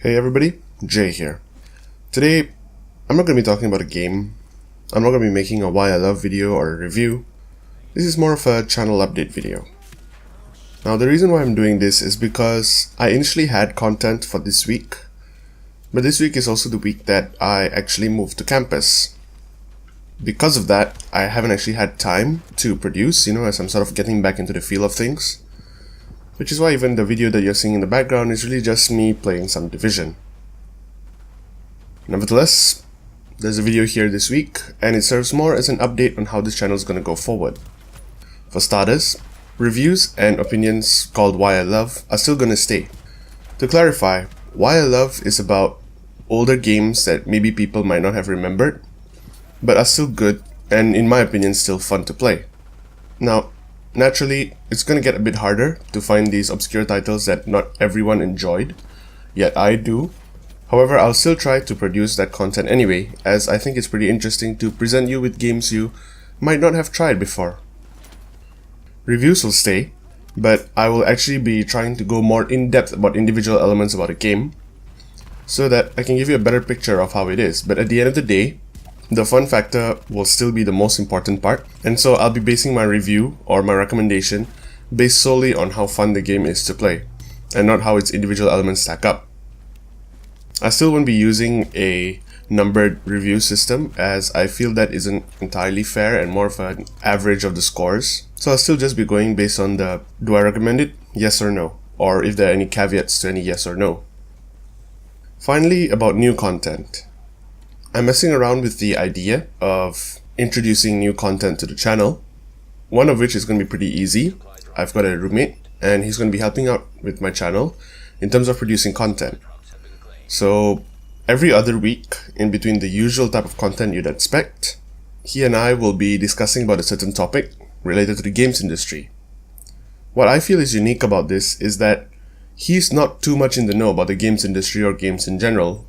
Hey everybody, Jay here. Today, I'm not going to be talking about a game. I'm not going to be making a why I love video or a review. This is more of a channel update video. Now the reason why I'm doing this is because I initially had content for this week, but this week is also the week that I actually moved to campus. Because of that, I haven't actually had time to produce, as I'm sort of getting back into the feel of things. Which is why even the video that you're seeing in the background is really just me playing some Division. Nevertheless, there's a video here this week, and it serves more as an update on how this channel is going to go forward. For starters, reviews and opinions called Why I Love are still going to stay. To clarify, Why I Love is about older games that maybe people might not have remembered, but are still good and in my opinion still fun to play. Now, naturally, it's going to get a bit harder to find these obscure titles that not everyone enjoyed, yet I do. However, I'll still try to produce that content anyway, as I think it's pretty interesting to present you with games you might not have tried before. Reviews will stay, but I will actually be trying to go more in-depth about individual elements about a game, so that I can give you a better picture of how it is. But at the end of the day, the fun factor will still be the most important part, and so I'll be basing my review or my recommendation based solely on how fun the game is to play, and not how its individual elements stack up. I still won't be using a numbered review system, as I feel that isn't entirely fair and more of an average of the scores. So I'll still just be going based on the do I recommend it, yes or no, or if there are any caveats to any yes or no. Finally, about new content. I'm messing around with the idea of introducing new content to the channel, one of which is going to be pretty easy. I've got a roommate and he's going to be helping out with my channel in terms of producing content. So every other week, in between the usual type of content you'd expect, he and I will be discussing about a certain topic related to the games industry. What I feel is unique about this is that he's not too much in the know about the games industry or games in general,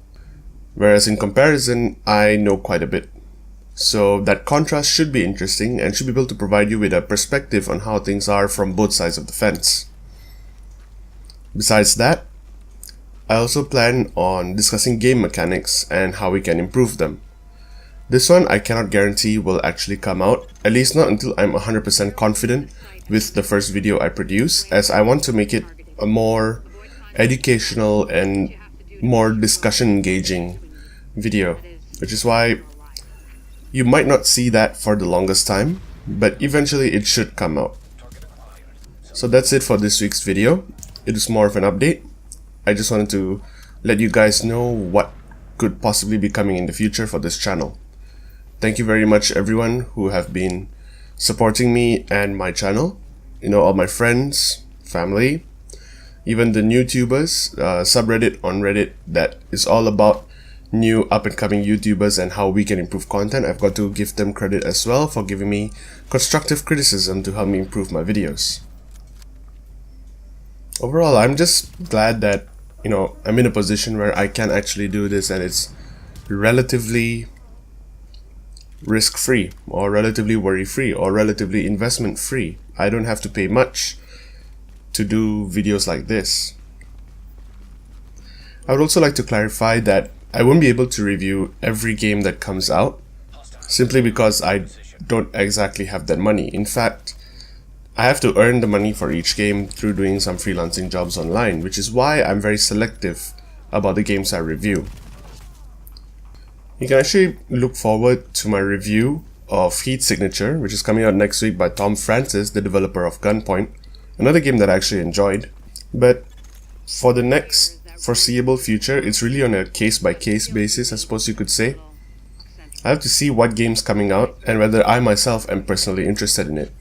whereas in comparison, I know quite a bit. So that contrast should be interesting and should be able to provide you with a perspective on how things are from both sides of the fence. Besides that, I also plan on discussing game mechanics and how we can improve them. This one I cannot guarantee will actually come out, at least not until I'm 100% confident with the first video I produce, as I want to make it a more educational and more discussion engaging video, which is why you might not see that for the longest time, but eventually it should come out. So that's it for this week's video. It is more of an update. I just wanted to let you guys know what could possibly be coming in the future for this channel. Thank you very much everyone who have been supporting me and my channel, all my friends, family, even the new tubers, subreddit on Reddit that is all about new up-and-coming YouTubers and how we can improve content. I've got to give them credit as well for giving me constructive criticism to help me improve my videos. Overall, I'm just glad that, I'm in a position where I can actually do this and it's relatively risk-free or relatively worry-free or relatively investment-free. I don't have to pay much to do videos like this. I would also like to clarify that I won't be able to review every game that comes out simply because I don't exactly have that money. In fact, I have to earn the money for each game through doing some freelancing jobs online, which is why I'm very selective about the games I review. You can actually look forward to my review of Heat Signature, which is coming out next week by Tom Francis, the developer of Gunpoint, another game that I actually enjoyed. But for the next foreseeable future, it's really on a case-by-case basis, I suppose you could say. I have to see what game's coming out and whether I myself am personally interested in it.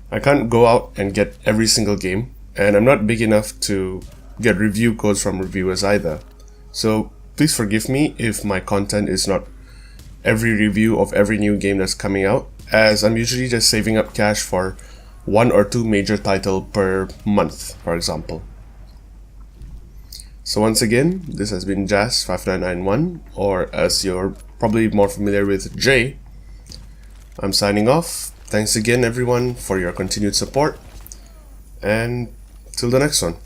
I can't go out and get every single game, and I'm not big enough to get review codes from reviewers either. So please forgive me if my content is not every review of every new game that's coming out, as I'm usually just saving up cash for 1 or 2 major titles per month, for example. So once again, this has been Jazz5991, or as you're probably more familiar with, Jay. I'm signing off. Thanks again everyone for your continued support, and till the next one.